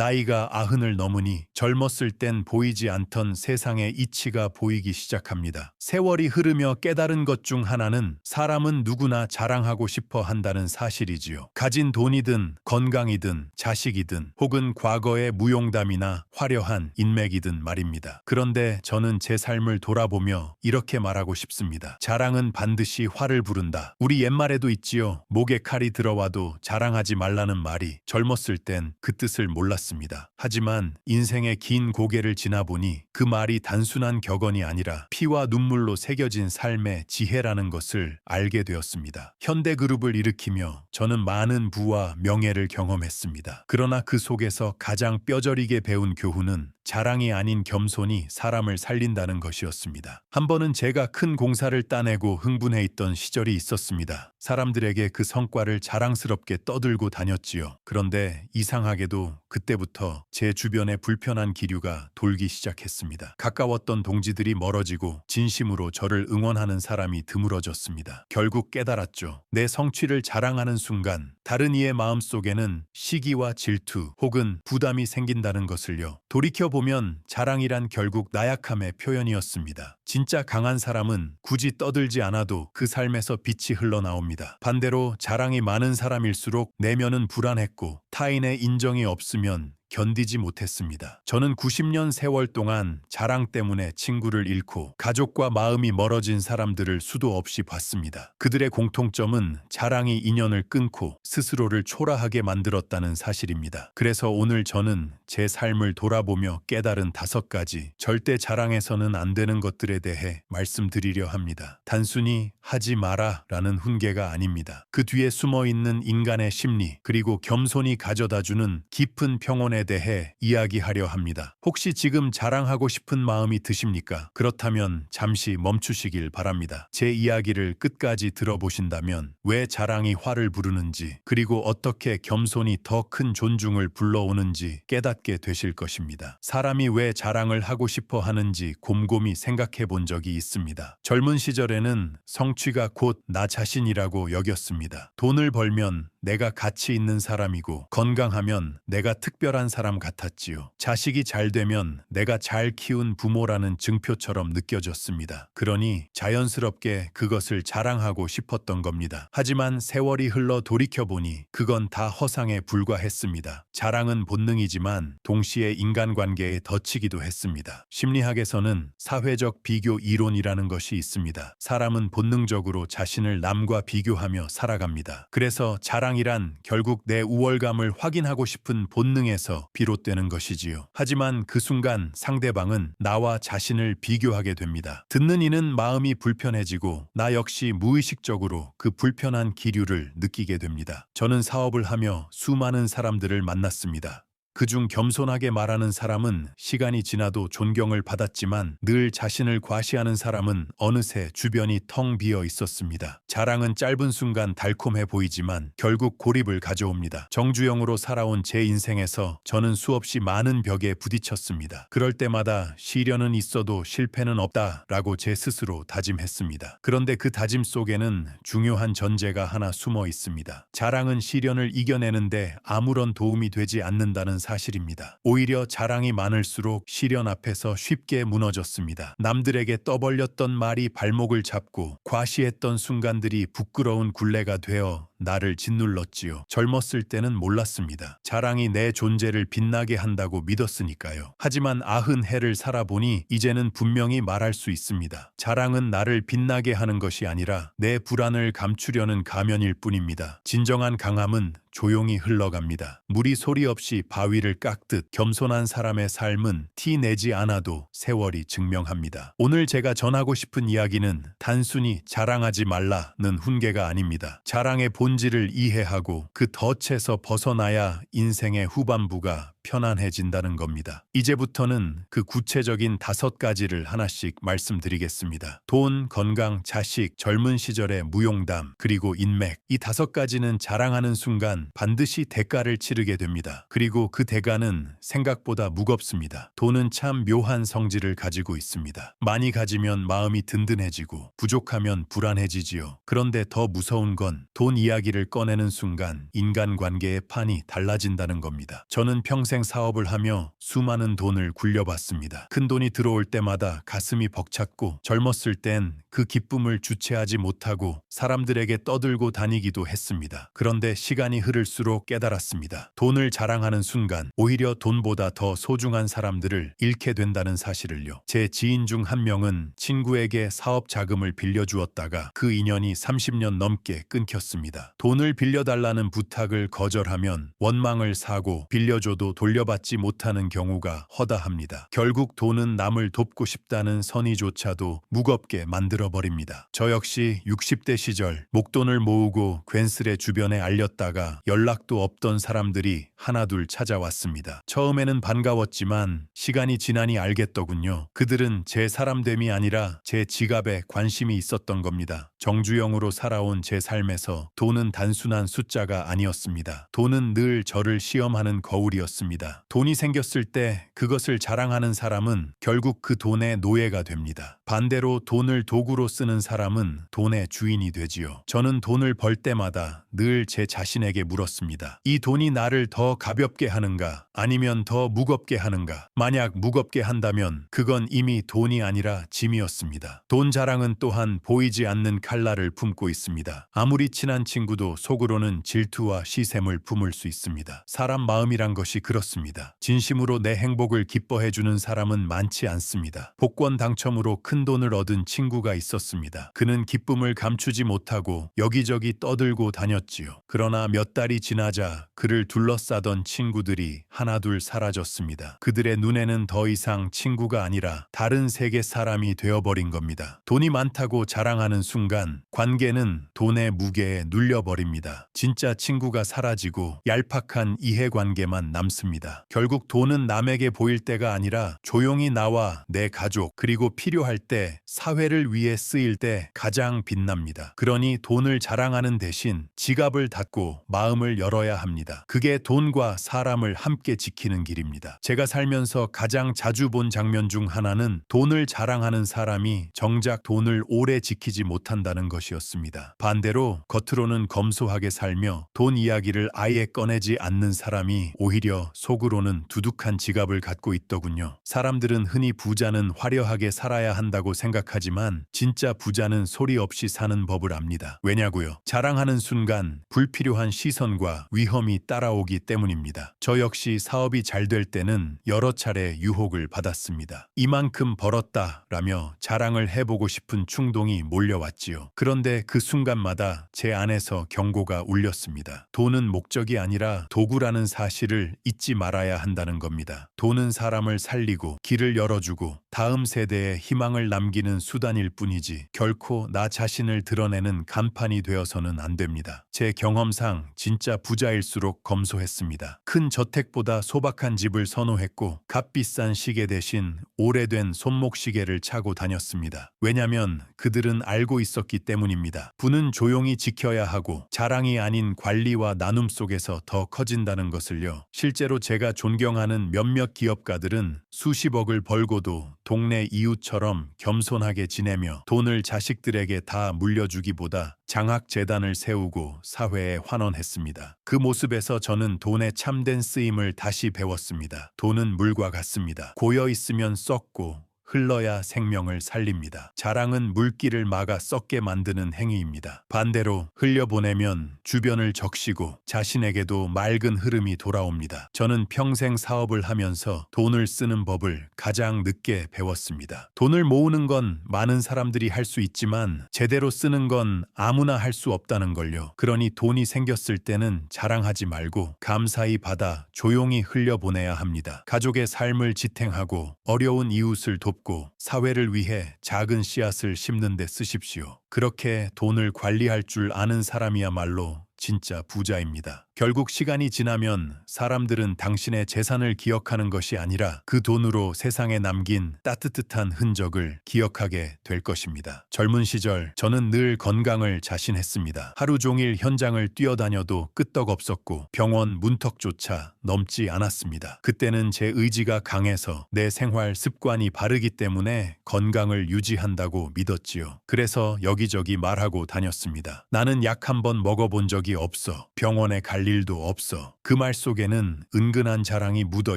나이가 90을 넘으니 젊었을 땐 보이지 않던 세상의 이치가 보이기 시작합니다. 세월이 흐르며 깨달은 것 중 하나는 사람은 누구나 자랑하고 싶어 한다는 사실이지요. 가진 돈이든 건강이든 자식이든 혹은 과거의 무용담이나 화려한 인맥이든 말입니다. 그런데 저는 제 삶을 돌아보며 이렇게 말하고 싶습니다. 자랑은 반드시 화를 부른다. 우리 옛말에도 있지요. 목에 칼이 들어와도 자랑하지 말라는 말이 젊었을 땐 그 뜻을 몰랐습니다. 하지만 인생의 긴 고개를 지나보니 그 말이 단순한 격언이 아니라 피와 눈물로 새겨진 삶의 지혜라는 것을 알게 되었습니다. 현대그룹을 일으키며 저는 많은 부와 명예를 경험했습니다. 그러나 그 속에서 가장 뼈저리게 배운 교훈은 자랑이 아닌 겸손이 사람을 살린다는 것이었습니다. 한 번은 제가 큰 공사를 따내고 흥분해 있던 시절이 있었습니다. 사람들에게 그 성과를 자랑스럽게 떠들고 다녔지요. 그런데 이상하게도 그때부터 제 주변에 불편한 기류가 돌기 시작했습니다. 가까웠던 동지들이 멀어지고 진심으로 저를 응원하는 사람이 드물어졌습니다. 결국 깨달았죠. 내 성취를 자랑하는 순간 다른 이의 마음속에는 시기와 질투 혹은 부담이 생긴다는 것을요. 돌이켜보면 자랑이란 결국 나약함의 표현이었습니다. 진짜 강한 사람은 굳이 떠들지 않아도 그 삶에서 빛이 흘러나옵니다. 반대로 자랑이 많은 사람일수록 내면은 불안했고 타인의 인정이 없으면 견디지 못했습니다. 저는 90년 세월 동안 자랑 때문에 친구를 잃고 가족과 마음이 멀어진 사람들을 수도 없이 봤습니다. 그들의 공통점은 자랑이 인연을 끊고 스스로를 초라하게 만들었다는 사실입니다. 그래서 오늘 저는 제 삶을 돌아보며 깨달은 5가지 절대 자랑해서는 안 되는 것들에 대해 말씀드리려 합니다. 단순히 하지 마라 라는 훈계가 아닙니다. 그 뒤에 숨어있는 인간의 심리 그리고 겸손이 가져다주는 깊은 평온에 대해 이야기하려 합니다. 혹시 지금 자랑하고 싶은 마음이 드십니까? 그렇다면 잠시 멈추시길 바랍니다. 제 이야기를 끝까지 들어보신다면 왜 자랑이 화를 부르는지 그리고 어떻게 겸손이 더 큰 존중을 불러오는지 깨닫게 되실 것입니다. 사람이 왜 자랑을 하고 싶어 하는지 곰곰이 생각해 본 적이 있습니다. 젊은 시절에는 성취가 곧 나 자신이라고 여겼습니다. 돈을 벌면 내가 가치 있는 사람이고 건강하면 내가 특별한 사람 같았지요. 자식이 잘 되면 내가 잘 키운 부모라는 증표처럼 느껴졌습니다. 그러니 자연스럽게 그것을 자랑하고 싶었던 겁니다. 하지만 세월이 흘러 돌이켜보니 그건 다 허상에 불과했습니다. 자랑은 본능이지만 동시에 인간관계에 덧치기도 했습니다. 심리학에서는 사회적 비교 이론이라는 것이 있습니다. 사람은 본능적으로 자신을 남과 비교하며 살아갑니다. 그래서 자랑이란 결국 내 우월감을 확인하고 싶은 본능에서 비롯되는 것이지요. 하지만 그 순간 상대방은 나와 자신을 비교하게 됩니다. 듣는 이는 마음이 불편해지고 나 역시 무의식적으로 그 불편한 기류를 느끼게 됩니다. 저는 사업을 하며 수많은 사람들을 만났습니다. 그중 겸손하게 말하는 사람은 시간이 지나도 존경을 받았지만 늘 자신을 과시하는 사람은 어느새 주변이 텅 비어 있었습니다. 자랑은 짧은 순간 달콤해 보이지만 결국 고립을 가져옵니다. 정주영으로 살아온 제 인생에서 저는 수없이 많은 벽에 부딪혔습니다. 그럴 때마다 시련은 있어도 실패는 없다라고 제 스스로 다짐했습니다. 그런데 그 다짐 속에는 중요한 전제가 하나 숨어 있습니다. 자랑은 시련을 이겨내는데 아무런 도움이 되지 않는다는 사실입니다. 오히려 자랑이 많을수록 시련 앞에서 쉽게 무너졌습니다. 남들에게 떠벌렸던 말이 발목을 잡고 과시했던 순간들이 부끄러운 굴레가 되어 나를 짓눌렀지요. 젊었을 때는 몰랐습니다. 자랑이 내 존재를 빛나게 한다고 믿었으니까요. 하지만 90해를 살아보니 이제는 분명히 말할 수 있습니다. 자랑은 나를 빛나게 하는 것이 아니라 내 불안을 감추려는 가면일 뿐입니다. 진정한 강함은 조용히 흘러갑니다. 물이 소리 없이 바위를 깎듯 겸손한 사람의 삶은 티 내지 않아도 세월이 증명합니다. 오늘 제가 전하고 싶은 이야기는 단순히 자랑하지 말라는 훈계가 아닙니다. 자랑의 본질을 이해하고 그 덫에서 벗어나야 인생의 후반부가 편안해진다는 겁니다. 이제부터는 그 구체적인 5가지를 하나씩 말씀드리겠습니다. 돈, 건강, 자식, 젊은 시절의 무용담, 그리고 인맥. 이 5가지는 자랑하는 순간 반드시 대가를 치르게 됩니다. 그리고 그 대가는 생각보다 무겁습니다. 돈은 참 묘한 성질을 가지고 있습니다. 많이 가지면 마음이 든든해지고 부족하면 불안해지지요. 그런데 더 무서운 건 돈 이야기를 꺼내는 순간 인간관계의 판이 달라진다는 겁니다. 저는 평생 평생 사업을 하며 수많은 돈을 굴려봤습니다. 큰 돈이 들어올 때마다 가슴이 벅찼고 젊었을 땐 그 기쁨을 주체하지 못하고 사람들에게 떠들고 다니기도 했습니다. 그런데 시간이 흐를수록 깨달았습니다. 돈을 자랑하는 순간 오히려 돈보다 더 소중한 사람들을 잃게 된다는 사실을요. 제 지인 중 한 명은 친구에게 사업 자금을 빌려주었다가 그 인연이 30년 넘게 끊겼습니다. 돈을 빌려달라는 부탁을 거절하면 원망을 사고 빌려줘도 돌려받지 못하는 경우가 허다합니다. 결국 돈은 남을 돕고 싶다는 선의조차도 무겁게 만들어버립니다. 저 역시 60대 시절 목돈을 모으고 괜스레 주변에 알렸다가 연락도 없던 사람들이 하나둘 찾아왔습니다. 처음에는 반가웠지만 시간이 지나니 알겠더군요. 그들은 제 사람됨이 아니라 제 지갑에 관심이 있었던 겁니다. 정주영으로 살아온 제 삶에서 돈은 단순한 숫자가 아니었습니다. 돈은 늘 저를 시험하는 거울이었습니다. 돈이 생겼을 때 그것을 자랑하는 사람은 결국 그 돈의 노예가 됩니다. 반대로 돈을 도구로 쓰는 사람은 돈의 주인이 되지요. 저는 돈을 벌 때마다 늘 제 자신에게 물었습니다. 이 돈이 나를 더 가볍게 하는가? 아니면 더 무겁게 하는가? 만약 무겁게 한다면 그건 이미 돈이 아니라 짐이었습니다. 돈 자랑은 또한 보이지 않는 칼날을 품고 있습니다. 아무리 친한 친구도 속으로는 질투와 시샘을 품을 수 있습니다. 사람 마음이란 것이 그렇습니다. 진심으로 내 행복을 기뻐해주는 사람은 많지 않습니다. 복권 당첨으로 큰 돈을 얻은 친구가 있었습니다. 그는 기쁨을 감추지 못하고 여기저기 떠들고 다녔지요. 그러나 몇 달이 지나자 그를 둘러싸던 친구들이 하나둘 사라졌습니다. 그들의 눈에는 더 이상 친구가 아니라 다른 세계 사람이 되어버린 겁니다. 돈이 많다고 자랑하는 순간 관계는 돈의 무게에 눌려버립니다. 진짜 친구가 사라지고 얄팍한 이해관계만 남습니다. 결국 돈은 남에게 보일 때가 아니라 조용히 나와 내 가족 그리고 필요할 때 사회를 위해 쓰일 때 가장 빛납니다. 그러니 돈을 자랑하는 대신 지갑을 닫고 마음을 열어야 합니다. 그게 돈과 사람을 함께 지키는 길입니다. 제가 살면서 가장 자주 본 장면 중 하나는 돈을 자랑하는 사람이 정작 돈을 오래 지키지 못한다는 것이었습니다. 반대로 겉으로는 검소하게 살며 돈 이야기를 아예 꺼내지 않는 사람이 오히려 속으로는 두둑한 지갑을 갖고 있더군요. 사람들은 흔히 부자는 화려하게 살아야 한다고 생각하지만 진짜 부자는 소리 없이 사는 법을 압니다. 왜냐고요? 자랑하는 순간 불필요한 시선과 위험이 따라오기 때문입니다. 저 역시 사업이 잘 될 때는 여러 차례 유혹을 받았습니다. 이만큼 벌었다 라며 자랑을 해보고 싶은 충동이 몰려왔지요. 그런데 그 순간마다 제 안에서 경고가 울렸습니다. 돈은 목적이 아니라 도구라는 사실을 잊지 말아야 한다는 겁니다. 돈은 사람을 살리고 길을 열어주고 다음 세대에 희망을 남기는 수단일 뿐이지 결코 나 자신을 드러내는 간판이 되어서는 안 됩니다. 제 경험상 진짜 부자일수록 검소했습니다. 큰 저택보다 소박한 집을 선호했고 값비싼 시계 대신 오래된 손목시계를 차고 다녔습니다. 왜냐면 그들은 알고 있었기 때문입니다. 부는 조용히 지켜야 하고 자랑이 아닌 관리와 나눔 속에서 더 커진다는 것을요. 실제로 제가 존경하는 몇몇 기업가들은 수십억을 벌고도 동네 이웃처럼 겸손하게 지내며 돈을 자식들에게 다 물려주기보다 장학재단을 세우고 사회에 환원했습니다. 그 모습에서 저는 돈의 참된 쓰임을 다시 배웠습니다. 돈은 물과 같습니다. 고여 있으면 썩고 흘러야 생명을 살립니다. 자랑은 물길을 막아 썩게 만드는 행위입니다. 반대로 흘려보내면 주변을 적시고 자신에게도 맑은 흐름이 돌아옵니다. 저는 평생 사업을 하면서 돈을 쓰는 법을 가장 늦게 배웠습니다. 돈을 모으는 건 많은 사람들이 할 수 있지만 제대로 쓰는 건 아무나 할 수 없다는 걸요. 그러니 돈이 생겼을 때는 자랑하지 말고 감사히 받아 조용히 흘려보내야 합니다. 가족의 삶을 지탱하고 어려운 이웃을 돕고 사회를 위해 작은 씨앗을 심는 데 쓰십시오. 그렇게 돈을 관리할 줄 아는 사람이야말로 진짜 부자입니다. 결국 시간이 지나면 사람들은 당신의 재산을 기억하는 것이 아니라 그 돈으로 세상에 남긴 따뜻한 흔적을 기억하게 될 것입니다. 젊은 시절 저는 늘 건강을 자신했습니다. 하루 종일 현장을 뛰어다녀도 끄떡없었고 병원 문턱조차 넘지 않았습니다. 그때는 제 의지가 강해서 내 생활 습관이 바르기 때문에 건강을 유지한다고 믿었지요. 그래서 여기저기 말하고 다녔습니다. 나는 약 한 번 먹어본 적이 적이 없어. 병원에 갈 일도 없어. 그 말 속에는 은근한 자랑이 묻어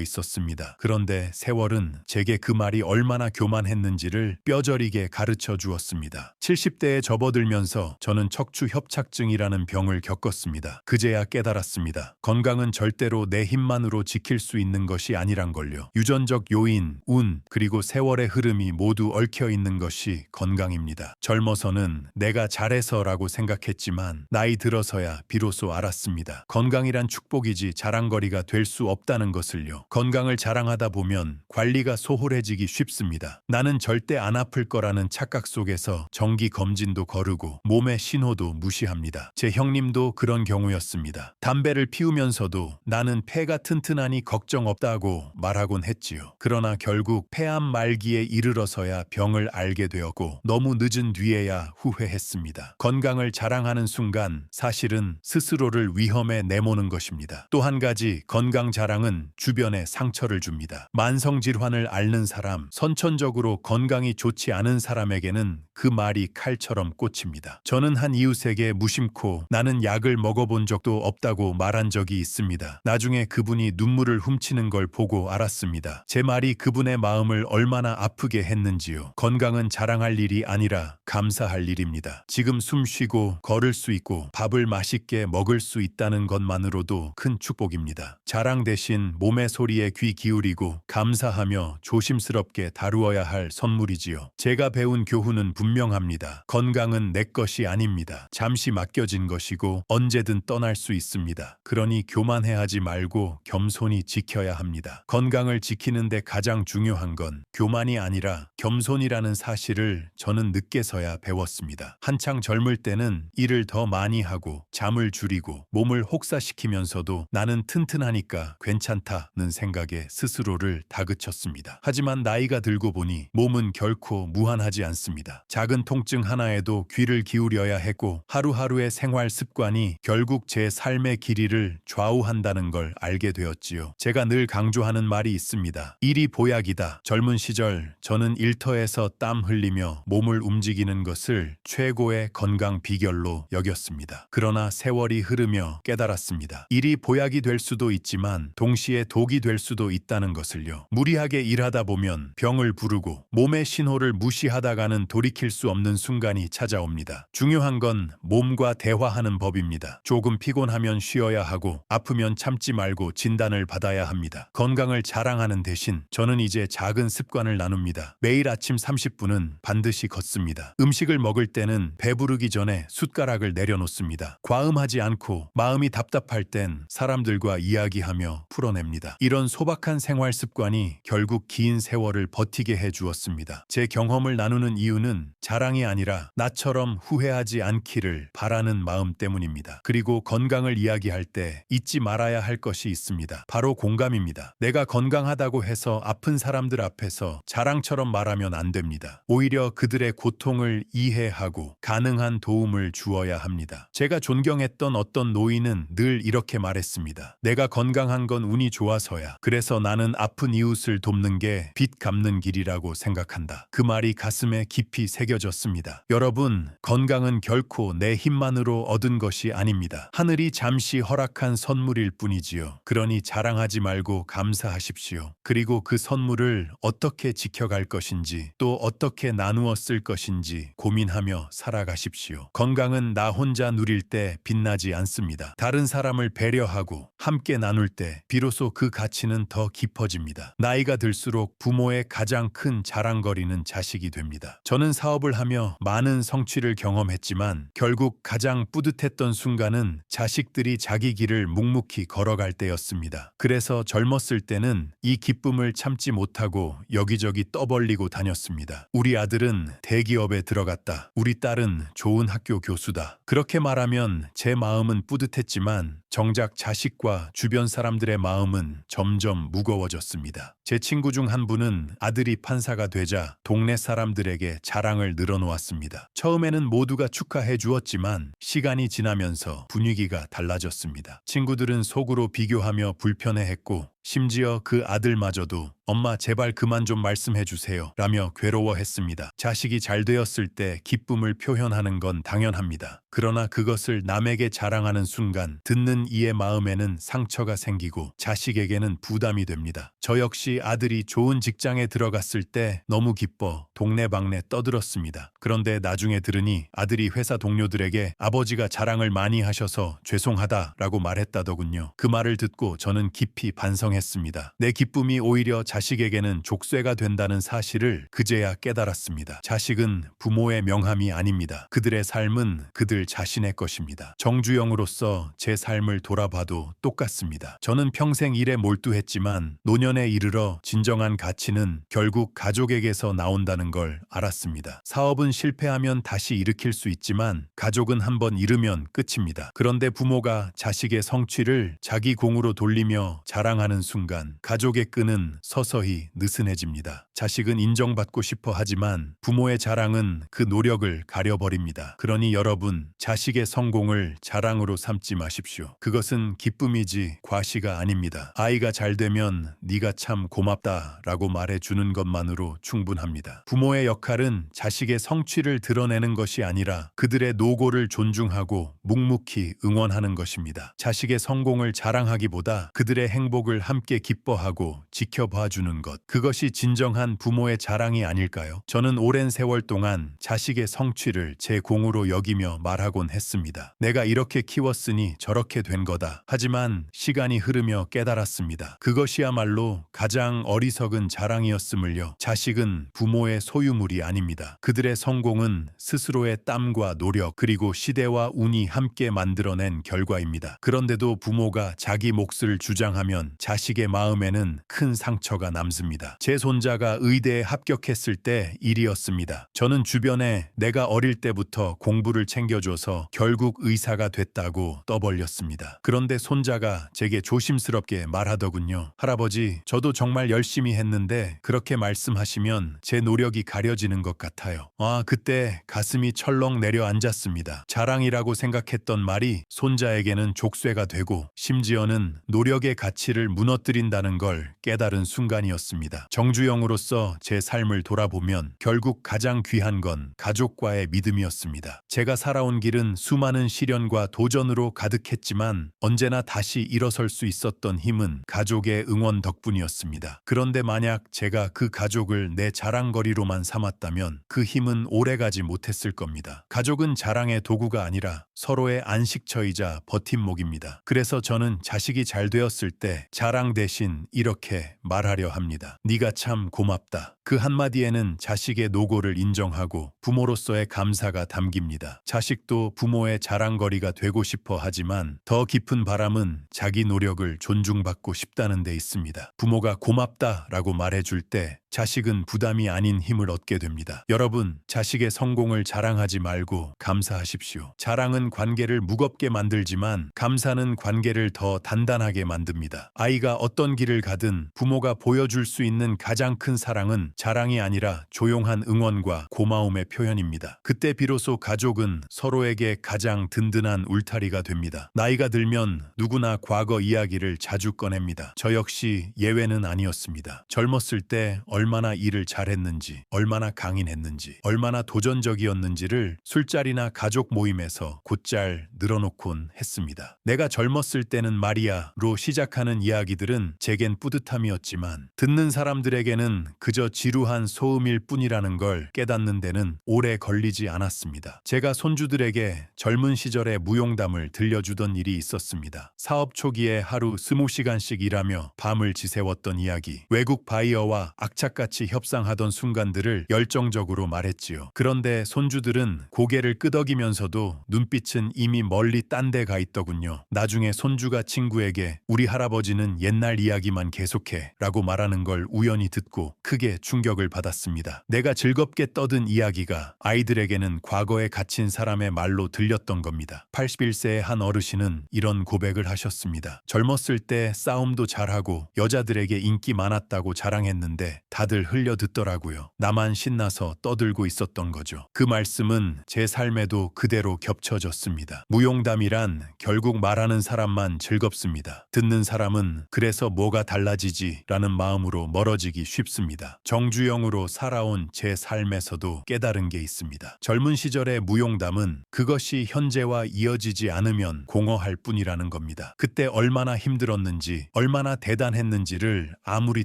있었습니다. 그런데 세월은 제게 그 말이 얼마나 교만했는지를 뼈저리게 가르쳐 주었습니다. 70대에 접어들면서 저는 척추 협착증이라는 병을 겪었습니다. 그제야 깨달았습니다. 건강은 절대로 내 힘만으로 지킬 수 있는 것이 아니란 걸요. 유전적 요인, 운, 그리고 세월의 흐름이 모두 얽혀 있는 것이 건강입니다. 젊어서는 내가 잘해서라고 생각했지만 나이 들어서야 비로소 알았습니다. 건강이란 축복이지 자랑거리가 될 수 없다는 것을요. 건강을 자랑하다 보면 관리가 소홀해지기 쉽습니다. 나는 절대 안 아플 거라는 착각 속에서 정기 검진도 거르고 몸의 신호도 무시합니다. 제 형님도 그런 경우였습니다. 담배를 피우면서도 나는 폐가 튼튼하니 걱정 없다고 말하곤 했지요. 그러나 결국 폐암 말기에 이르러서야 병을 알게 되었고 너무 늦은 뒤에야 후회했습니다. 건강을 자랑하는 순간 사실은 스스로를 위험에 내모는 것입니다. 또 한 가지 건강 자랑은 주변에 상처를 줍니다. 만성질환을 앓는 사람, 선천적으로 건강이 좋지 않은 사람에게는 그 말이 칼처럼 꽂힙니다. 저는 한 이웃에게 무심코 나는 약을 먹어본 적도 없다고 말한 적이 있습니다. 나중에 그분이 눈물을 훔치는 걸 보고 알았습니다. 제 말이 그분의 마음을 얼마나 아프게 했는지요. 건강은 자랑할 일이 아니라 감사할 일입니다. 지금 숨 쉬고 걸을 수 있고 밥을 맛있게 먹을 수 있다는 것만으로도 큰 축복입니다. 자랑 대신 몸의 소리에 귀 기울이고 감사하며 조심스럽게 다루어야 할 선물이지요. 제가 배운 교훈은 분명합니다. 건강은 내 것이 아닙니다. 잠시 맡겨진 것이고 언제든 떠날 수 있습니다. 그러니 교만해하지 말고 겸손히 지켜야 합니다. 건강을 지키는데 가장 중요한 건 교만이 아니라 겸손이라는 사실을 저는 늦게서야 배웠습니다. 한창 젊을 때는 일을 더 많이 하고 잠을 줄이고 몸을 혹사시키면서도 나는 튼튼하니까 괜찮다는 생각에 스스로를 다그쳤습니다. 하지만 나이가 들고 보니 몸은 결코 무한하지 않습니다. 작은 통증 하나에도 귀를 기울여야 했고 하루하루의 생활 습관이 결국 제 삶의 길이를 좌우한다는 걸 알게 되었지요. 제가 늘 강조하는 말이 있습니다. 일이 보약이다. 젊은 시절 저는 일터에서 땀 흘리며 몸을 움직이는 것을 최고의 건강 비결로 여겼습니다. 그러나 세월이 흐르며 깨달았습니다. 일이 보약이 될 수도 있지만 동시에 독이 될 수도 있다는 것을요. 무리하게 일하다 보면 병을 부르고 몸의 신호를 무시하다가는 돌이킬 수 없는 순간이 찾아옵니다. 중요한 건 몸과 대화하는 법입니다. 조금 피곤하면 쉬어야 하고 아프면 참지 말고 진단을 받아야 합니다. 건강을 자랑하는 대신 저는 이제 작은 습관을 나눕니다. 매일 아침 30분은 반드시 걷습니다. 음식을 먹을 때는 배부르기 전에 숟가락을 내려놓습니다. 과음하지 않고 마음이 답답할 땐 사람들과 이야기하며 풀어냅니다. 이런 소박한 생활 습관이 결국 긴 세월을 버티게 해주었습니다. 제 경험을 나누는 이유는 자랑이 아니라 나처럼 후회하지 않기를 바라는 마음 때문입니다. 그리고 건강을 이야기할 때 잊지 말아야 할 것이 있습니다. 바로 공감입니다. 내가 건강하다고 해서 아픈 사람들 앞에서 자랑처럼 말하면 안 됩니다. 오히려 그들의 고통을 이해하고 가능한 도움을 주어야 합니다. 제가 존경했던 어떤 노인은 늘 이렇게 말했습니다. 내가 건강한 건 운이 좋아서야. 그래서 나는 아픈 이웃을 돕는 게 빚 갚는 길이라고 생각한다. 그 말이 가슴에 깊이 새겨졌습니다. 여러분, 건강은 결코 내 힘만으로 얻은 것이 아닙니다. 하늘이 잠시 허락한 선물일 뿐이지요. 그러니 자랑하지 말고 감사하십시오. 그리고 그 선물을 어떻게 지켜갈 것인지 또 어떻게 나누어 쓸 것인지 고민하며 살아가십시오. 건강은 나 혼자 누릴 때 빛나지 않습니다. 다른 사람을 배려하고 함께 나눌 때 비로소 그 가치는 더 깊어집니다. 나이가 들수록 부모의 가장 큰 자랑거리는 자식이 됩니다. 저는 사업을 하며 많은 성취를 경험했지만 결국 가장 뿌듯했던 순간은 자식들이 자기 길을 묵묵히 걸어갈 때였습니다. 그래서 젊었을 때는 이 기쁨을 참지 못하고 여기저기 떠벌리고 다녔습니다. 우리 아들은 대기업에 들어갔다. 우리 딸은 좋은 학교 교수다. 그렇게 말하면 제 마음은 뿌듯했지만 정작 자식과 주변 사람들의 마음은 점점 무거워졌습니다. 제 친구 중 한 분은 아들이 판사가 되자 동네 사람들에게 자랑을 늘어놓았습니다. 처음에는 모두가 축하해 주었지만 시간이 지나면서 분위기가 달라졌습니다. 친구들은 속으로 비교하며 불편해했고 심지어 그 아들마저도 엄마 제발 그만 좀 말씀해 주세요 라며 괴로워했습니다. 자식이 잘 되었을 때 기쁨을 표현하는 건 당연합니다. 그러나 그것을 남에게 자랑하는 순간 듣는 이의 마음에는 상처가 생기고 자식에게는 부담이 됩니다. 저 역시 아들이 좋은 직장에 들어갔을 때 너무 기뻐 동네방네 떠들었습니다. 그런데 나중에 들으니 아들이 회사 동료들에게 아버지가 자랑을 많이 하셔서 죄송하다라고 말했다더군요. 그 말을 듣고 저는 깊이 반성했습니다. 내 기쁨이 오히려 자식에게는 족쇄가 된다는 사실을 그제야 깨달았습니다. 자식은 부모의 명함이 아닙니다. 그들의 삶은 그들 자신의 것입니다. 정주영으로서 제 삶을 돌아봐도 똑같습니다. 저는 평생 일에 몰두했지만 노년에 이르러 진정한 가치는 결국 가족에게서 나온다는 걸 알았습니다. 사업은 실패하면 다시 일으킬 수 있지만 가족은 한번 잃으면 끝입니다. 그런데 부모가 자식의 성취를 자기 공으로 돌리며 자랑하는 순간 가족의 끈은 서서히 느슨해집니다. 자식은 인정받고 싶어 하지만 부모의 자랑은 그 노력을 가려버립니다. 그러니 여러분, 자식의 성공을 자랑으로 삼지 마십시오. 그것은 기쁨이지 과시가 아닙니다. 아이가 잘 되면 네가 참 고맙다라고 말해주는 것만으로 충분합니다. 부모의 역할은 자식의 성취를 드러내는 것이 아니라 그들의 노고를 존중하고 묵묵히 응원하는 것입니다. 자식의 성공을 자랑하기보다 그들의 행복을 함께 기뻐하고 지켜봐 주는 것, 그것이 진정한 부모의 자랑이 아닐까요? 저는 오랜 세월 동안 자식의 성취를 제 공으로 여기며 말하곤 했습니다. 내가 이렇게 키웠으니 저렇게 된 거다. 하지만 시간이 흐르며 깨달았습니다. 그것이야말로 가장 어리석은 자랑이었음을요. 자식은 부모의 소유물이 아닙니다. 그들의 성공은 스스로의 땀과 노력 그리고 시대와 운이 함께 만들어낸 결과입니다. 그런데도 부모가 자기 몫을 주장하면 자식의 마음에는 큰 상처가 남습니다. 제 손자가 의대에 합격했을 때 일이었습니다. 저는 주변에 내가 어릴 때부터 공부를 챙겨줘서 결국 의사가 됐다고 떠벌렸습니다. 그런데 손자가 제게 조심스럽게 말하더군요. 할아버지, 저도 정말 열심히 했는데 그렇게 말씀하시면 제 노력이 가려지는 것 같아요. 그때 가슴이 철렁 내려앉았습니다. 자랑이라고 생각했던 말이 손자에게는 족쇄가 되고 심지어는 노력의 가치를 무너뜨린다는 걸 깨달은 순간이었습니다. 정주영으로서 제 삶을 돌아보면 결국 가장 귀한 건 가족과의 믿음이었습니다. 제가 살아온 길은 수많은 시련과 도전으로 가득했지만 언제나 다시 일어설 수 있었던 힘은 가족의 응원 덕분이었습니다. 그런데 만약 제가 그 가족을 내 자랑거리로만 삼았다면 그 힘은 오래가지 못했을 겁니다. 가족은 자랑의 도구가 아니라 서로의 안식처이자 버팀목입니다. 그래서 저는 자식이 잘 되었을 때 자랑 대신 이렇게 말하려 합니다. 네가 참 고맙다. 그 한마디에는 자식의 노고를 인정하고 부모로서의 감사가 담깁니다. 자식도 부모의 자랑거리가 되고 싶어 하지만 더 깊은 바람은 자기 노력을 존중받고 싶다는 데 있습니다. 부모가 고맙다라고 말해줄 때 자식은 부담이 아닌 힘을 얻게 됩니다. 여러분, 자식의 성공을 자랑하지 말고 감사하십시오. 자랑은 관계를 무겁게 만들지만 감사는 관계를 더 단단하게 만듭니다. 아이가 어떤 길을 가든 부모가 보여줄 수 있는 가장 큰 사랑은 자랑이 아니라 조용한 응원과 고마움의 표현입니다. 그때 비로소 가족은 서로에게 가장 든든한 울타리가 됩니다. 나이가 들면 누구나 과거 이야기를 자주 꺼냅니다. 저 역시 예외는 아니었습니다. 젊었을 때 얼마나 일을 잘했는지, 얼마나 강인했는지, 얼마나 도전적이었는지를 술자리나 가족 모임에서 곧잘 늘어놓곤 했습니다. 내가 젊었을 때는 말이야로 시작하는 이야기들은 제겐 뿌듯함이었지만 듣는 사람들에게는 그저 지루한 소음일 뿐이라는 걸 깨닫는 데는 오래 걸리지 않았습니다. 제가 손주들에게 젊은 시절의 무용담을 들려주던 일이 있었습니다. 사업 초기에 하루 20시간씩 일하며 밤을 지새웠던 이야기, 외국 바이어와 악착같이 협상하던 순간들을 열정적으로 말했지요. 그런데 손주들은 고개를 끄덕이면서도 눈빛은 이미 멀리 딴 데 가 있더군요. 나중에 손주가 친구에게 우리 할아버지는 옛날 이야기만 계속해 라고 말하는 걸 우연히 듣고 크게 충격을 받았습니다. 내가 즐겁게 떠든 이야기가 아이들에게는 과거에 갇힌 사람의 말로 들렸던 겁니다. 81세의 한 어르신은 이런 고백을 하셨습니다. 젊었을 때 싸움도 잘하고 여자들에게 인기 많았다고 자랑했는데 다들 흘려 듣더라고요. 나만 신나서 떠들고 있었던 거죠. 그 말씀은 제 삶에도 그대로 겹쳐졌습니다. 무용담이란 결국 말하는 사람만 즐겁습니다. 듣는 사람은 그래서 뭐가 달라지지? 라는 마음으로 멀어지기 쉽습니다. 정주영으로 살아온 제 삶에서도 깨달은 게 있습니다. 젊은 시절의 무용담은 그것이 현재와 이어지지 않으면 공허할 뿐이라는 겁니다. 그때 얼마나 힘들었는지, 얼마나 대단했는지를 아무리